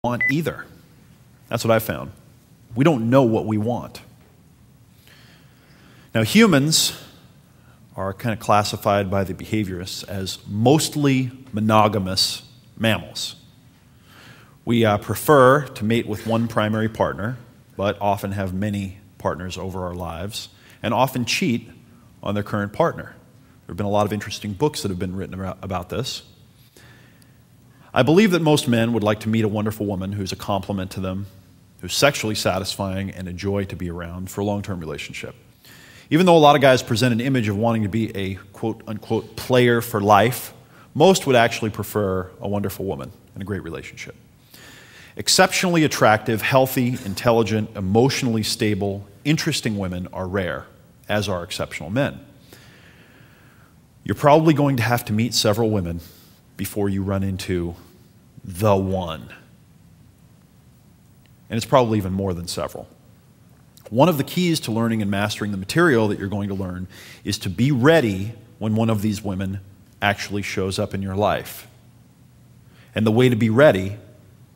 want either. That's what I found. We don't know what we want. Now, humans are kind of classified by the behaviorists as mostly monogamous mammals. We prefer to mate with one primary partner, but often have many partners over our lives, and often cheat on their current partner. There have been a lot of interesting books that have been written about this. I believe that most men would like to meet a wonderful woman who's a complement to them, who's sexually satisfying and a joy to be around for a long-term relationship. Even though a lot of guys present an image of wanting to be a quote-unquote player for life, most would actually prefer a wonderful woman and a great relationship. Exceptionally attractive, healthy, intelligent, emotionally stable, interesting women are rare, as are exceptional men. You're probably going to have to meet several women before you run into the one. And it's probably even more than several. One of the keys to learning and mastering the material that you're going to learn is to be ready when one of these women actually shows up in your life. And the way to be ready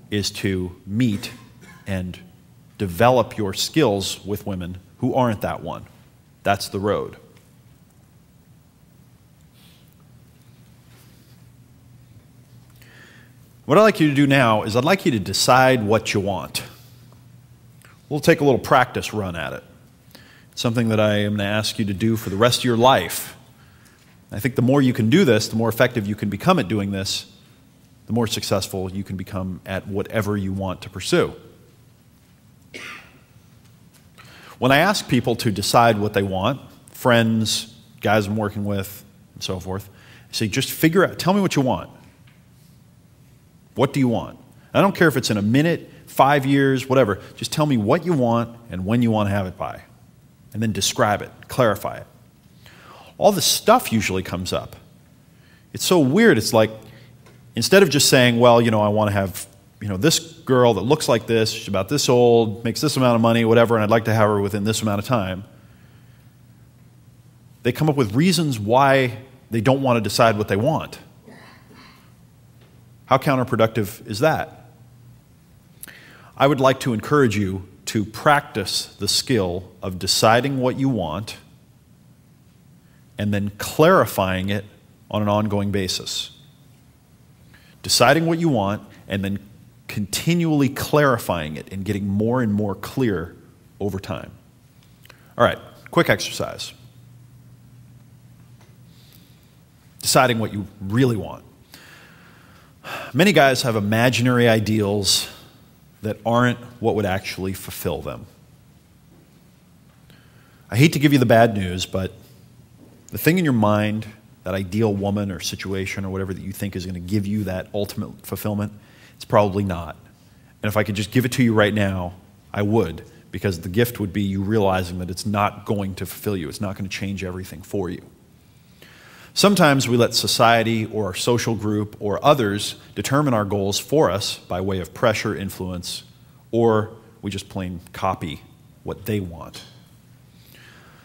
is to meet and develop your skills with women who aren't that one. That's the road. What I'd like you to do now is I'd like you to decide what you want. We'll take a little practice run at it. It's something that I am going to ask you to do for the rest of your life. I think the more you can do this, the more effective you can become at doing this, the more successful you can become at whatever you want to pursue. When I ask people to decide what they want, friends, guys I'm working with, and so forth, I say, just figure out, tell me what you want. What do you want? I don't care if it's in a minute, 5 years, whatever. Just tell me what you want and when you want to have it by. And then describe it, clarify it. All the stuff usually comes up. It's so weird. It's like, instead of just saying, well, I want to have, this girl that looks like this, she's about this old, makes this amount of money, whatever, and I'd like to have her within this amount of time. They come up with reasons why they don't want to decide what they want. How counterproductive is that? I would like to encourage you to practice the skill of deciding what you want and then clarifying it on an ongoing basis. Deciding what you want and then continually clarifying it and getting more and more clear over time. All right, quick exercise. Deciding what you really want. Many guys have imaginary ideals that aren't what would actually fulfill them. I hate to give you the bad news, but the thing in your mind, that ideal woman or situation or whatever that you think is going to give you that ultimate fulfillment, it's probably not. And if I could just give it to you right now, I would, because the gift would be you realizing that it's not going to fulfill you. It's not going to change everything for you. Sometimes we let society or our social group or others determine our goals for us by way of pressure, influence, or we just plain copy what they want.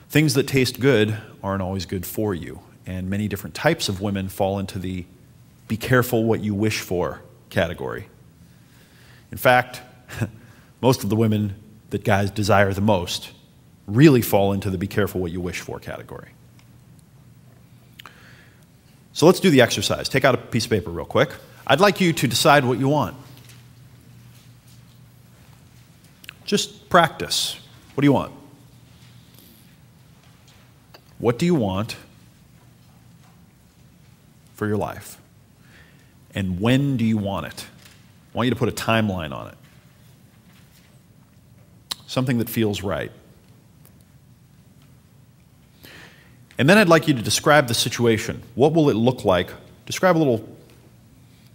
Things that taste good aren't always good for you, and many different types of women fall into the be careful what you wish for category. In fact, most of the women that guys desire the most really fall into the be careful what you wish for category. So let's do the exercise. Take out a piece of paper real quick. I'd like you to decide what you want. Just practice. What do you want? What do you want for your life? And when do you want it? I want you to put a timeline on it. Something that feels right. And then I'd like you to describe the situation. What will it look like? Describe a little,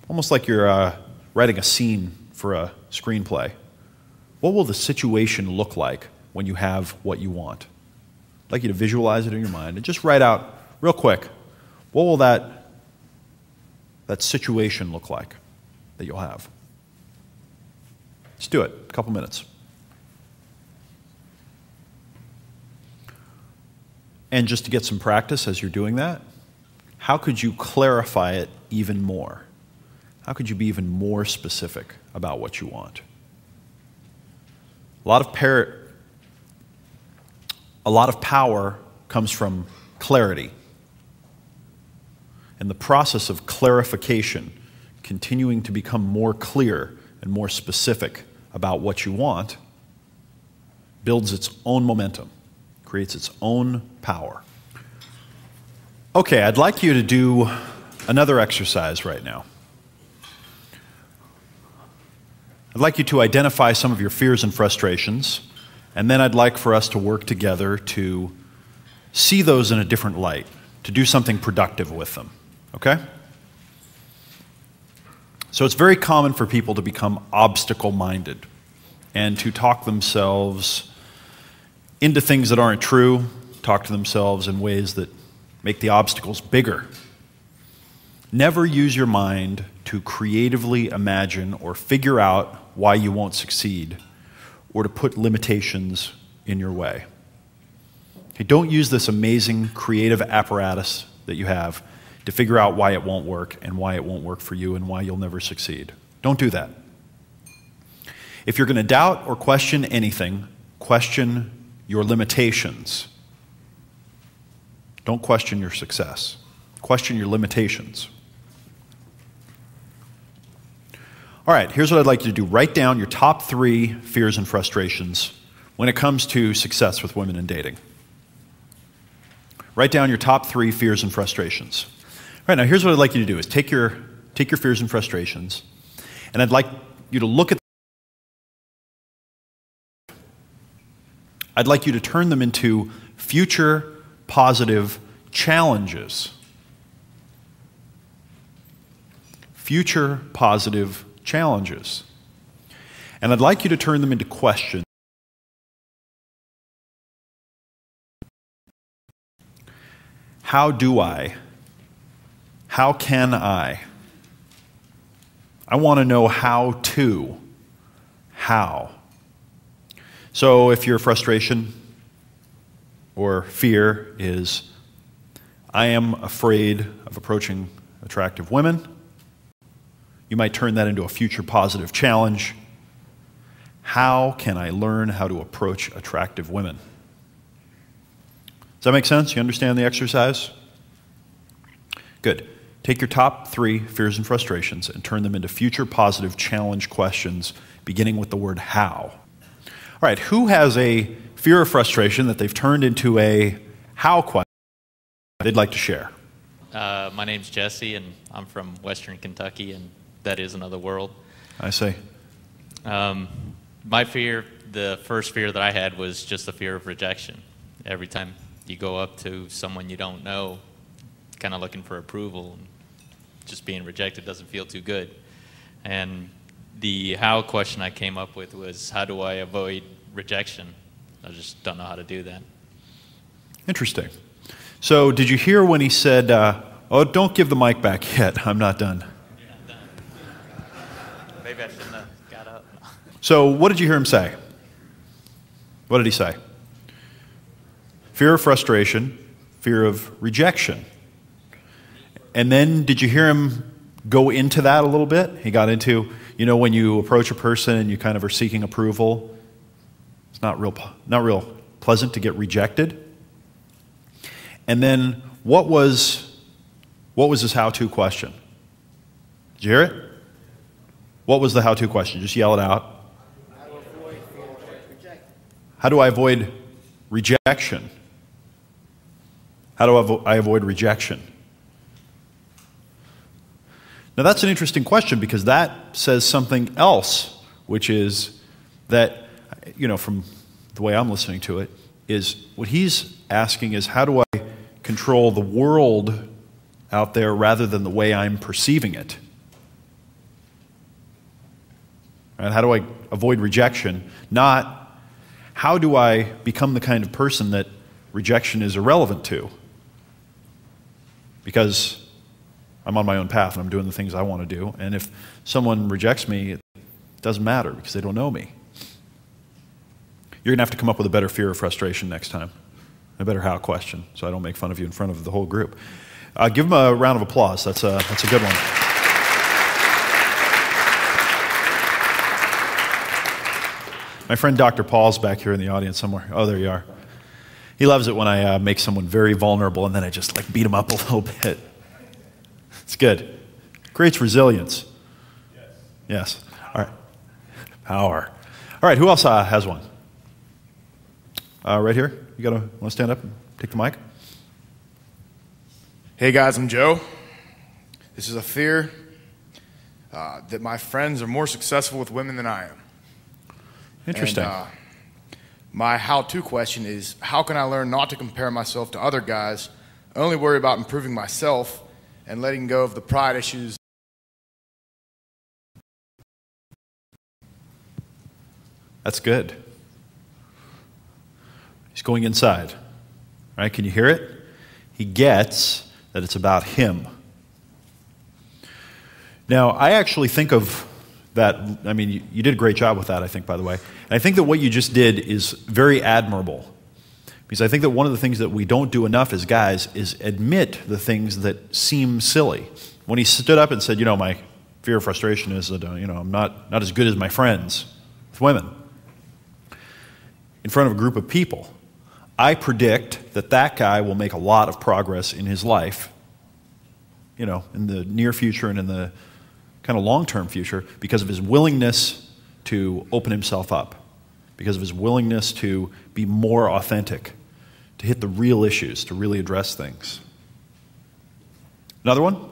almost like you're writing a scene for a screenplay. What will the situation look like when you have what you want? I'd like you to visualize it in your mind and just write out real quick, what will that situation look like that you'll have? Let's do it, a couple minutes. And just to get some practice as you're doing that, how could you clarify it even more? How could you be even more specific about what you want? A lot of power comes from clarity. And the process of clarification, continuing to become more clear and more specific about what you want, builds its own momentum, creates its own power. Okay, I'd like you to do another exercise right now. I'd like you to identify some of your fears and frustrations, and then I'd like for us to work together to see those in a different light, to do something productive with them, okay? So it's very common for people to become obstacle-minded and to talk themselves into things that aren't true, talk to themselves in ways that make the obstacles bigger. Never use your mind to creatively imagine or figure out why you won't succeed or to put limitations in your way. Okay, don't use this amazing creative apparatus that you have to figure out why it won't work and why it won't work for you and why you'll never succeed. Don't do that. If you're going to doubt or question anything, question your limitations. Don't question your success. Question your limitations. All right, here's what I'd like you to do. Write down your top 3 fears and frustrations when it comes to success with women in dating. Write down your top 3 fears and frustrations. All right, now here's what I'd like you to do is take your fears and frustrations, and I'd like you to look at I'd like you to turn them into future positive challenges. Future positive challenges. And I'd like you to turn them into questions. How do I? How can I? I want to know how to. How? So if your frustration or fear is, I am afraid of approaching attractive women, you might turn that into a future positive challenge. How can I learn how to approach attractive women? Does that make sense? You understand the exercise? Good. Take your top 3 fears and frustrations and turn them into future positive challenge questions, beginning with the word how. All right, who has a fear or frustration that they've turned into a how question they'd like to share? My name's Jesse, and I'm from Western Kentucky, and that is another world. I see. My fear, the first fear that I had was just the fear of rejection. Every time you go up to someone you don't know, kind of looking for approval, and just being rejected doesn't feel too good. And the how question I came up with was, how do I avoid rejection? I just don't know how to do that. Interesting. So did you hear when he said, oh, don't give the mic back yet, I'm not done? Yeah, I'm done. Maybe I shouldn't have got up. So what did you hear him say? What did he say? Fear of frustration, fear of rejection. And then did you hear him go into that a little bit? He got into, you know, when you approach a person and you kind of are seeking approval, it's not real pleasant to get rejected. And then what was his how-to question? Did you hear it? What was the how-to question? Just yell it out. How do I avoid rejection? How do I avoid rejection? Now that's an interesting question because that says something else, which is that, you know, from the way I'm listening to it, is what he's asking is how do I control the world out there rather than the way I'm perceiving it? Right? How do I avoid rejection? Not how do I become the kind of person that rejection is irrelevant to? Because I'm on my own path and I'm doing the things I want to do. And if someone rejects me, it doesn't matter because they don't know me. You're going to have to come up with a better fear of frustration next time. A better how question, so I don't make fun of you in front of the whole group. Give them a round of applause. That's a good one. My friend Dr. Paul's back here in the audience somewhere. Oh, there you are. He loves it when I make someone very vulnerable and then I just like beat them up a little bit. It's good. Creates resilience. Yes. All right. Power. All right, who else has one? Right here. You want to stand up and take the mic? Hey guys, I'm Joe. This is a fear that my friends are more successful with women than I am. Interesting. And, my how-to question is, how can I learn not to compare myself to other guys, only worry about improving myself and letting go of the pride issues? That's good. He's going inside. Right? Can you hear it? He gets that it's about him. Now, I actually think of that, I mean, you did a great job with that, I think, by the way. And I think that what you just did is very admirable. Because I think that one of the things that we don't do enough as guys is admit the things that seem silly. When he stood up and said, my fear of frustration is that, I'm not as good as my friends with women. In front of a group of people, I predict that guy will make a lot of progress in his life, in the near future and in the kind of long-term future, because of his willingness to open himself up, because of his willingness to be more authentic, to hit the real issues, to really address things. Another one?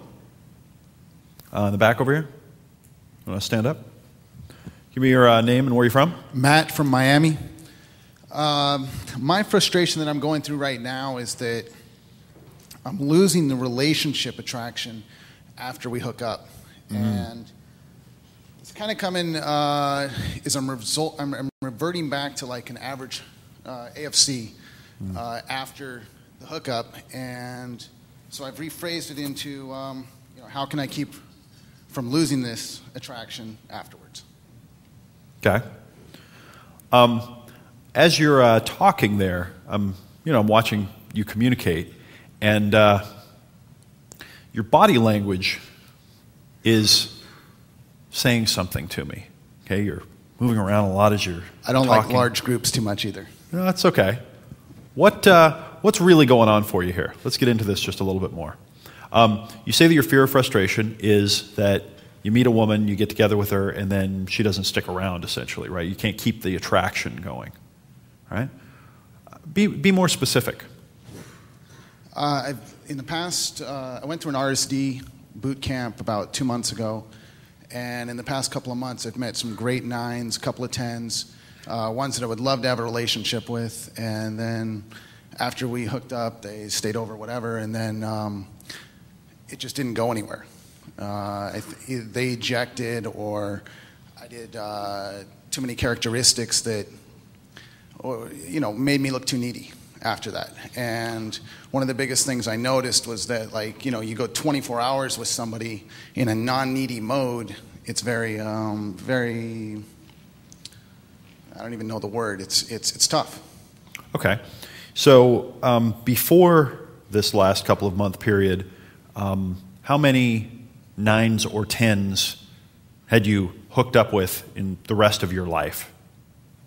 In the back over here? You want to stand up? Give me your name and where you're from. Matt from Miami. My frustration that I'm going through right now is that I'm losing the relationship attraction after we hook up. And it's kind of coming is I'm reverting back to like an average AFC after the hookup, and so I've rephrased it into how can I keep from losing this attraction afterwards. Okay. As you're talking there, I'm watching you communicate, and your body language is saying something to me. Okay, you're moving around a lot as you're I don't talking. like large groups too much either. No, that's okay. What's really going on for you here? Let's get into this just a little bit more. You say that your fear of frustration is that you meet a woman, you get together with her, and then she doesn't stick around, essentially, right? You can't keep the attraction going, right? Be more specific. In the past, I went through an RSD boot camp about 2 months ago, and in the past couple of months I've met some great 9s, a couple of 10s, ones that I would love to have a relationship with, and then after we hooked up they stayed over, whatever, and then it just didn't go anywhere. They ejected, or I did too many characteristics that made me look too needy after that. And one of the biggest things I noticed was that, you go 24 hours with somebody in a non-needy mode, it's very, very, I don't even know the word, it's tough. Okay. So before this last couple of month period, how many 9s or 10s had you hooked up with in the rest of your life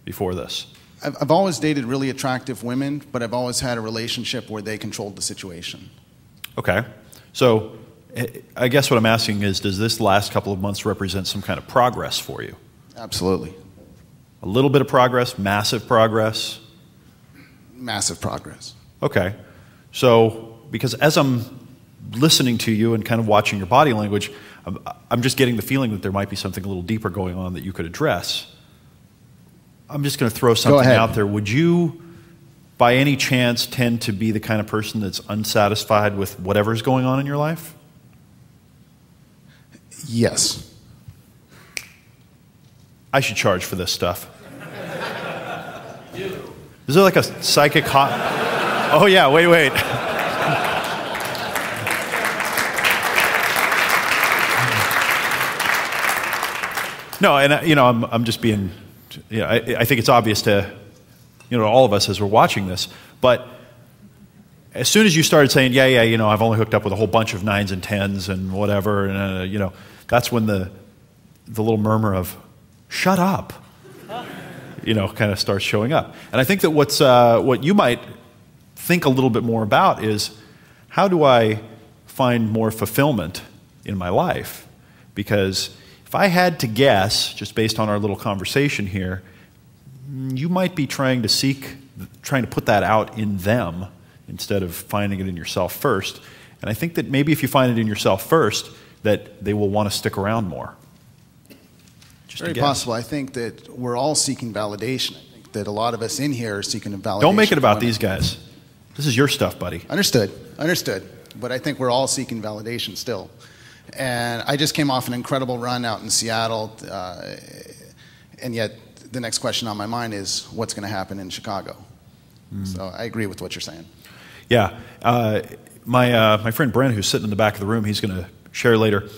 before this? I've always dated really attractive women, but I've always had a relationship where they controlled the situation. Okay. So I guess what I'm asking is, does this last couple of months represent some kind of progress for you? Absolutely. A little bit of progress, massive progress? Massive progress. Okay. So, because as I'm listening to you and kind of watching your body language, I'm just getting the feeling that there might be something a little deeper going on that you could address. I'm just going to throw something out there. Would you, by any chance, tend to be the kind of person that's unsatisfied with whatever's going on in your life? Yes. I should charge for this stuff. Is there like a psychic Oh yeah, wait. No, and I'm just being, I think it's obvious to, all of us as we're watching this. But as soon as you started saying, yeah, I've only hooked up with a whole bunch of 9s and 10s and whatever, and that's when the little murmur of, shut up. kind of starts showing up. And I think that what you might think a little bit more about is, how do I find more fulfillment in my life? Because if I had to guess, just based on our little conversation here, you might be trying to put that out in them instead of finding it in yourself first. And I think that maybe if you find it in yourself first, that they will want to stick around more. Just Very possible. I think that we're all seeking validation. I think that a lot of us in here are seeking a validation. Don't make it about these guys. This is your stuff, buddy. Understood. But I think we're all seeking validation still. And I just came off an incredible run out in Seattle, and yet the next question on my mind is, what's going to happen in Chicago? So I agree with what you're saying. Yeah. My friend Brent, who's sitting in the back of the room, he's going to share later.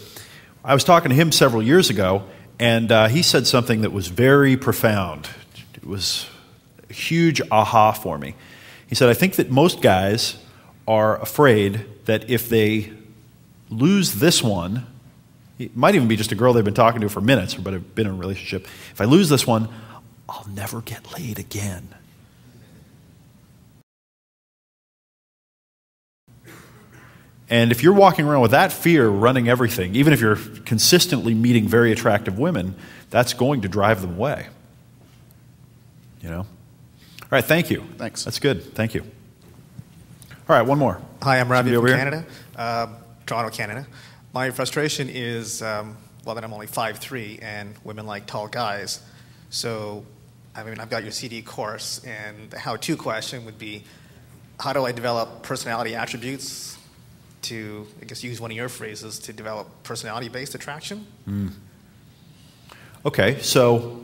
I was talking to him several years ago, and he said something that was very profound. It was a huge aha for me. He said, I think that most guys are afraid that if they lose this one, it might even be just a girl they've been talking to for minutes, but have been in a relationship. If I lose this one, I'll never get laid again. And if you're walking around with that fear running everything, even if you're consistently meeting very attractive women, that's going to drive them away. All right, thank you. Thanks. That's good. Thank you. All right, one more. Hi, I'm Ravi from here? Canada, Toronto, Canada. My frustration is, that I'm only 5'3", and women like tall guys. So, I've got your CD course, and the how-to question would be, how do I develop personality attributes to, I guess, use one of your phrases, to develop personality-based attraction? Okay, so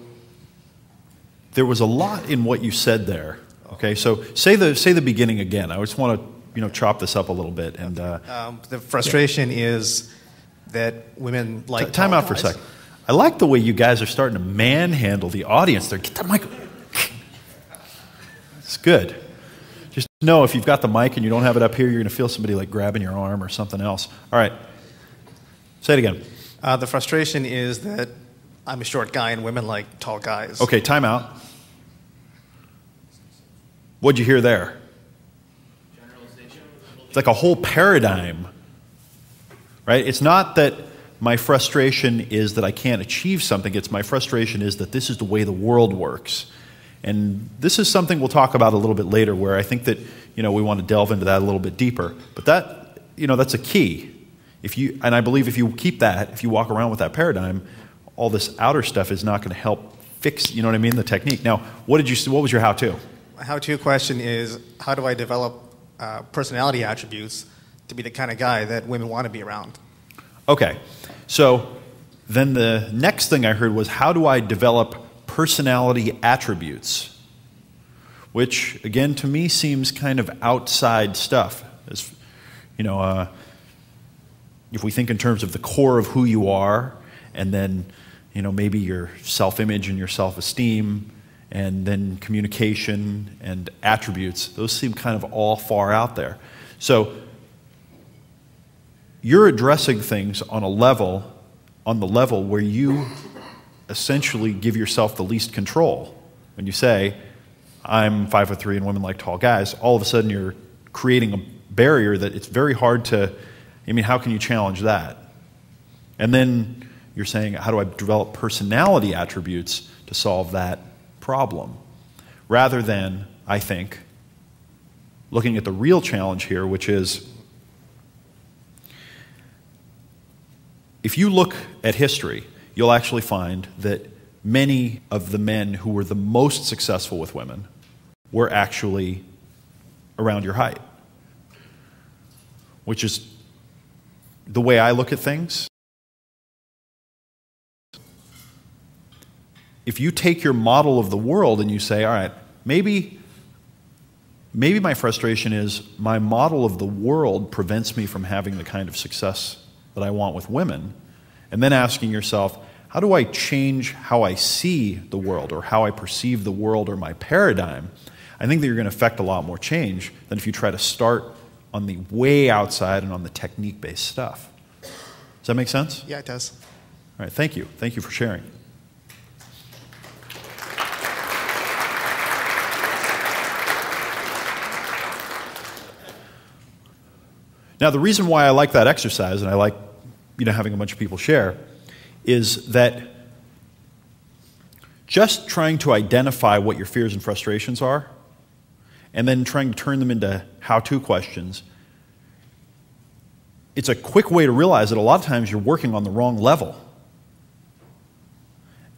there was a lot in what you said there. Okay, so say the beginning again. I just want to chop this up a little bit. And the frustration is that women like time tall out for a guys. second. I like the way you guys are starting to manhandle the audience there. Get that mic. It's good. Just know if you've got the mic and you don't have it up here, you're going to feel somebody like grabbing your arm or something else. All right. Say it again. The frustration is that I'm a short guy and women like tall guys. Okay, time out. What'd you hear there? Generalization. It's like a whole paradigm, right? It's not that my frustration is that I can't achieve something. It's my frustration is that this is the way the world works. And this is something we'll talk about a little bit later, where I think that, we want to delve into that a little bit deeper. But that, that's a key. And I believe if you keep that, if you walk around with that paradigm, all this outer stuff is not going to help fix, the technique. Now, what was your how-to? My how-to question is, how do I develop personality attributes to be the kind of guy that women want to be around? Okay, so then the next thing I heard was, how do I develop personality attributes? Which, again, to me seems kind of outside stuff. As, if we think in terms of the core of who you are, and then, maybe your self-image and your self-esteem, and then communication and attributes, those seem kind of all far out there. So you're addressing things on the level where you essentially give yourself the least control. When you say, I'm 5'3" and women like tall guys, all of a sudden you're creating a barrier that it's very hard to, how can you challenge that? And then you're saying, how do I develop personality attributes to solve that problem? Rather than, I think, looking at the real challenge here, which is, if you look at history, you'll actually find that many of the men who were the most successful with women were actually around your height, which is the way I look at things. If you take your model of the world and you say, all right, maybe my frustration is my model of the world prevents me from having the kind of success that I want with women, and then asking yourself, how do I change how I see the world or how I perceive the world or my paradigm? I think that you're going to affect a lot more change than if you try to start on the way outside and on the technique-based stuff. Does that make sense? Yeah, it does. All right, thank you. Thank you for sharing. Now, the reason why I like that exercise, and I like having a bunch of people share, is that just trying to identify what your fears and frustrations are, and then trying to turn them into how-to questions, it's a quick way to realize that a lot of times you're working on the wrong level.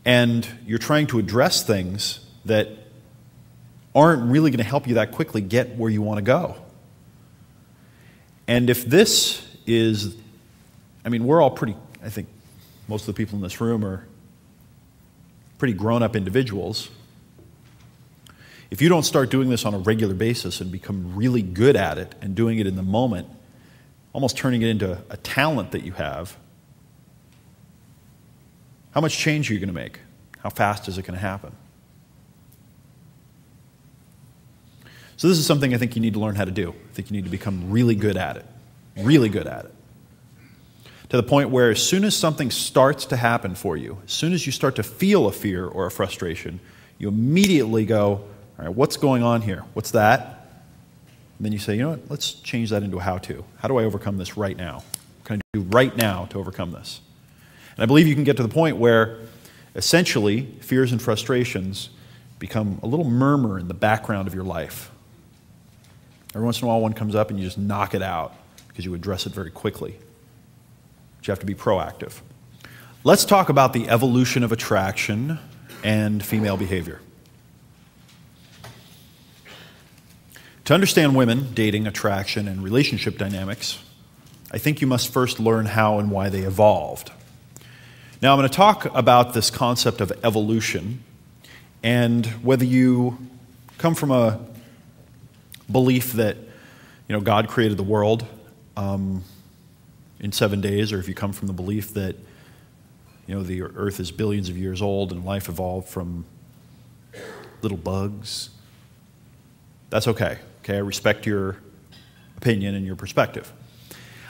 And you're trying to address things that aren't really going to help you that quickly get where you want to go. And if this is, we're all pretty, I think most of the people in this room are pretty grown-up individuals. If you don't start doing this on a regular basis and become really good at it and doing it in the moment, almost turning it into a talent that you have, how much change are you going to make? How fast is it going to happen? So this is something I think you need to learn how to do. I think you need to become really good at it. Really good at it. To the point where as soon as something starts to happen for you, as soon as you start to feel a fear or a frustration, you immediately go, all right, what's going on here? What's that? And then you say, you know what, let's change that into a how-to. How do I overcome this right now? What can I do right now to overcome this? And I believe you can get to the point where essentially fears and frustrations become a little murmur in the background of your life. Every once in a while one comes up and you just knock it out because you address it very quickly. But you have to be proactive. Let's talk about the evolution of attraction and female behavior. To understand women, dating, attraction, and relationship dynamics, I think you must first learn how and why they evolved. Now, I'm going to talk about this concept of evolution and whether you come from a belief that God created the world in 7 days, or if you come from the belief that the earth is billions of years old and life evolved from little bugs, that's okay. Okay, I respect your opinion and your perspective.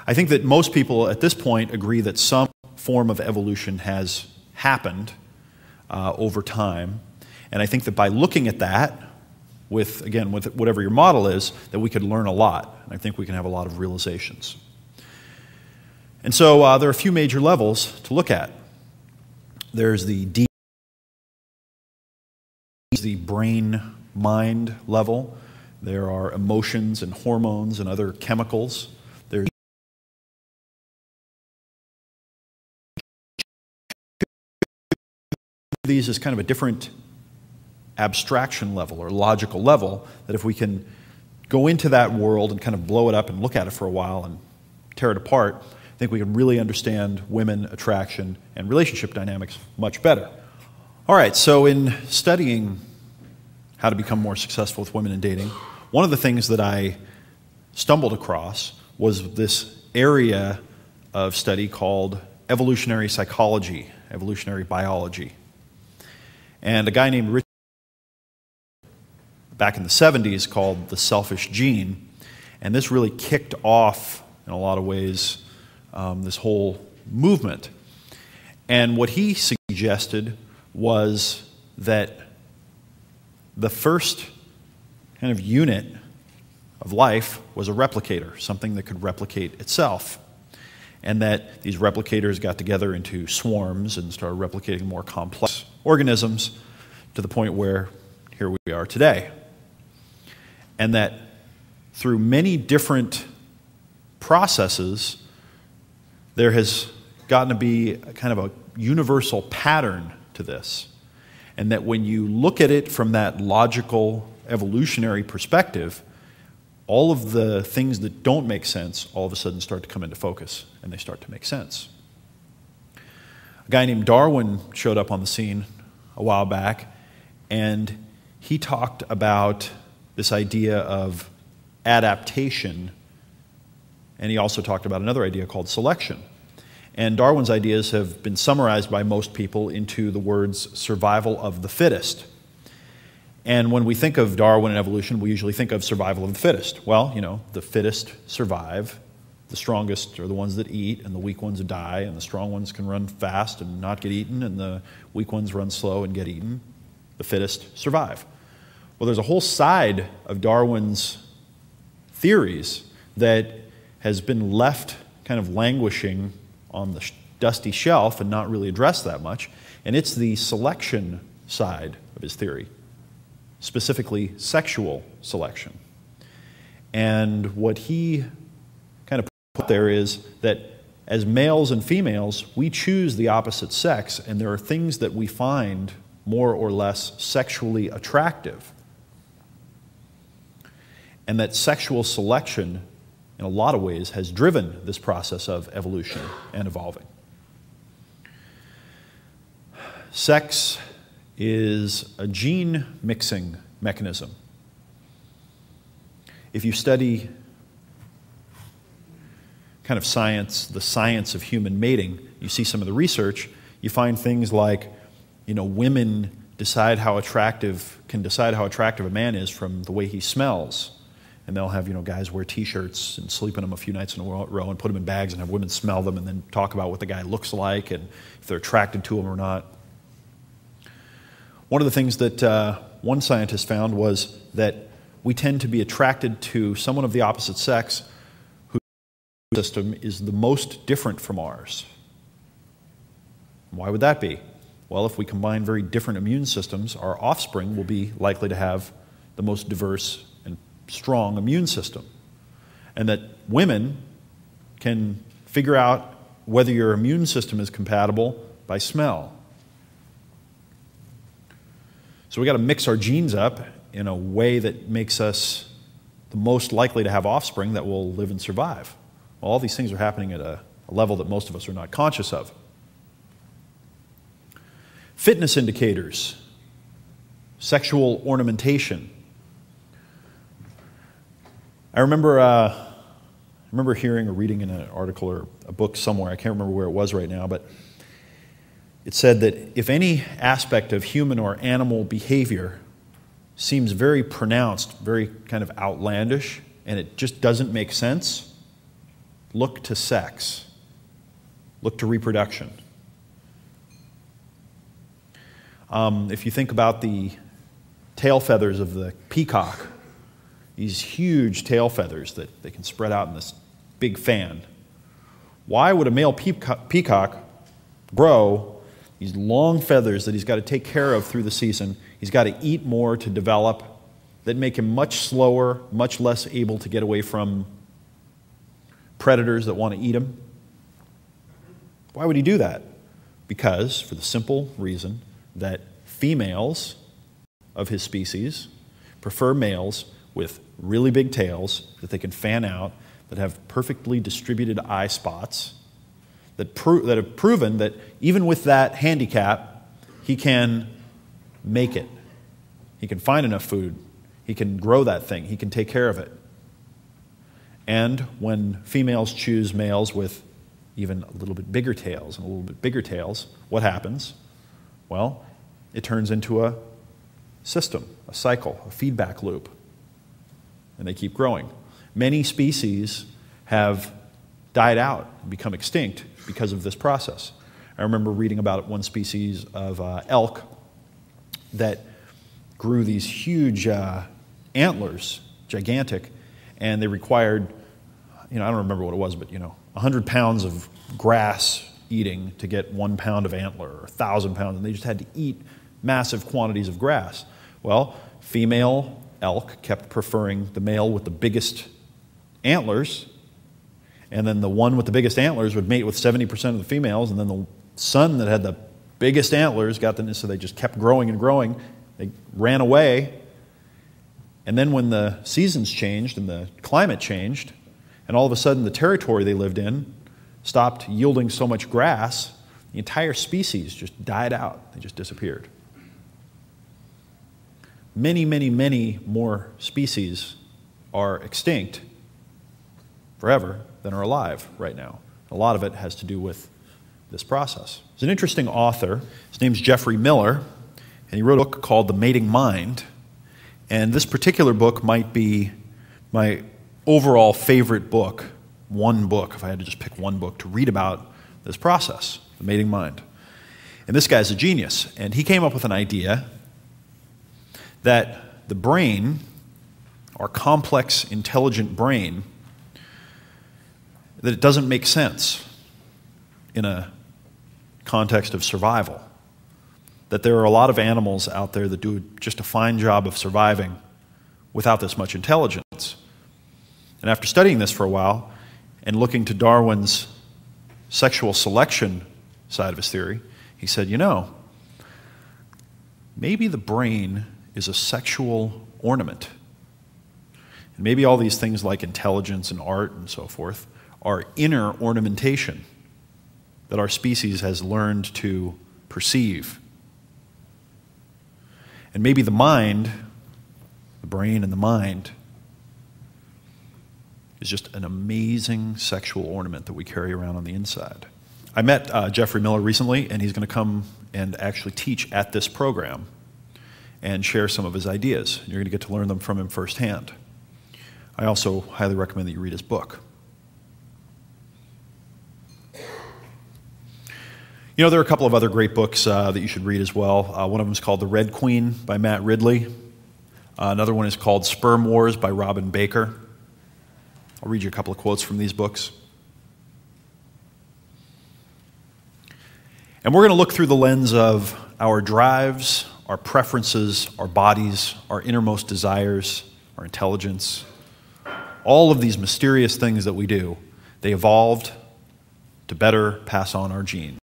I think that most people at this point agree that some form of evolution has happened over time, and I think that by looking at that, with whatever your model is, that we could learn a lot, and I think we can have a lot of realizations. And so there are a few major levels to look at. There's the brain-mind level. There are emotions and hormones and other chemicals. There's these as kind of a different abstraction level or logical level, that if we can go into that world and kind of blow it up and look at it for a while and tear it apart, I think we can really understand women, attraction, and relationship dynamics much better. All right, so in studying how to become more successful with women in dating, one of the things that I stumbled across was this area of study called evolutionary psychology, evolutionary biology. And a guy named Richard, back in the 70s, called the selfish gene. And this really kicked off, in a lot of ways, this whole movement. And what he suggested was that the first kind of unit of life was a replicator, something that could replicate itself. And that these replicators got together into swarms and started replicating more complex organisms to the point where here we are today. And that through many different processes, there has gotten to be kind of a universal pattern to this. And that when you look at it from that logical, evolutionary perspective, all of the things that don't make sense all of a sudden start to come into focus, and they start to make sense. A guy named Darwin showed up on the scene a while back, and he talked about this idea of adaptation, and he also talked about another idea called selection. And Darwin's ideas have been summarized by most people into the words survival of the fittest. And when we think of Darwin and evolution, we usually think of survival of the fittest. Well, the fittest survive, the strongest are the ones that eat, and the weak ones die, and the strong ones can run fast and not get eaten, and the weak ones run slow and get eaten. The fittest survive. Well, there's a whole side of Darwin's theories that has been left kind of languishing on the dusty shelf and not really addressed that much, and it's the selection side of his theory, specifically sexual selection. And what he kind of put there is that as males and females, we choose the opposite sex, and there are things that we find more or less sexually attractive. And that sexual selection, in a lot of ways, has driven this process of evolution and evolving. Sex is a gene mixing mechanism. If you study kind of science, the science of human mating, you see some of the research, you find things like, women can decide how attractive a man is from the way he smells. And they'll have, guys wear T-shirts and sleep in them a few nights in a row and put them in bags and have women smell them and then talk about what the guy looks like and if they're attracted to him or not. One of the things that one scientist found was that we tend to be attracted to someone of the opposite sex whose system is the most different from ours. Why would that be? Well, if we combine very different immune systems, our offspring will be likely to have the most diverse and strong immune system. And that women can figure out whether your immune system is compatible by smell. So we got to mix our genes up in a way that makes us the most likely to have offspring that will live and survive. Well, all these things are happening at a level that most of us are not conscious of. Fitness indicators, sexual ornamentation. I remember hearing or reading in an article or a book somewhere, I can't remember where it was right now, but it said that if any aspect of human or animal behavior seems very pronounced, very kind of outlandish, and it just doesn't make sense, look to sex. Look to reproduction. If you think about the tail feathers of the peacock, these huge tail feathers that they can spread out in this big fan, why would a male peacock grow these long feathers that he's got to take care of through the season? He's got to eat more to develop, that make him much slower, much less able to get away from predators that want to eat him. Why would he do that? Because, for the simple reason that females of his species prefer males with really big tails that they can fan out, that have perfectly distributed eye spots, that have proven that even with that handicap, he can make it. He can find enough food. He can grow that thing. He can take care of it. And when females choose males with even a little bit bigger tails and a little bit bigger tails, what happens? Well, it turns into a system, a cycle, a feedback loop. And they keep growing. Many species have died out and become extinct because of this process. I remember reading about one species of elk that grew these huge antlers, gigantic, and they required, I don't remember what it was, but 100 pounds of grass eating to get 1 pound of antler, or 1,000 pounds, and they just had to eat massive quantities of grass. Well, female elk kept preferring the male with the biggest antlers, and then the one with the biggest antlers would mate with 70% of the females, and then the son that had the biggest antlers got them, so they just kept growing and growing. They ran away, and then when the seasons changed and the climate changed, and all of a sudden the territory they lived in stopped yielding so much grass, the entire species just died out. They just disappeared. Many, many, many more species are extinct forever than are alive right now. A lot of it has to do with this process. There's an interesting author. His name's Jeffrey Miller, and he wrote a book called The Mating Mind. And this particular book might be my overall favorite book, one book, if I had to just pick one book to read about this process, the mating mind. And this guy's a genius, and he came up with an idea that the brain, our complex, intelligent brain, that it doesn't make sense in a context of survival. That there are a lot of animals out there that do just a fine job of surviving without this much intelligence. And after studying this for a while and looking to Darwin's sexual selection side of his theory, he said, maybe the brain is a sexual ornament. And maybe all these things like intelligence and art and so forth are inner ornamentation that our species has learned to perceive. And maybe the mind, the brain and the mind, is just an amazing sexual ornament that we carry around on the inside. I met Jeffrey Miller recently, and he's going to come and actually teach at this program and share some of his ideas. You're going to get to learn them from him firsthand. I also highly recommend that you read his book. There are a couple of other great books that you should read as well. One of them is called The Red Queen by Matt Ridley. Another one is called Sperm Wars by Robin Baker. I'll read you a couple of quotes from these books. And we're going to look through the lens of our drives, our preferences, our bodies, our innermost desires, our intelligence. All of these mysterious things that we do, they evolved to better pass on our genes.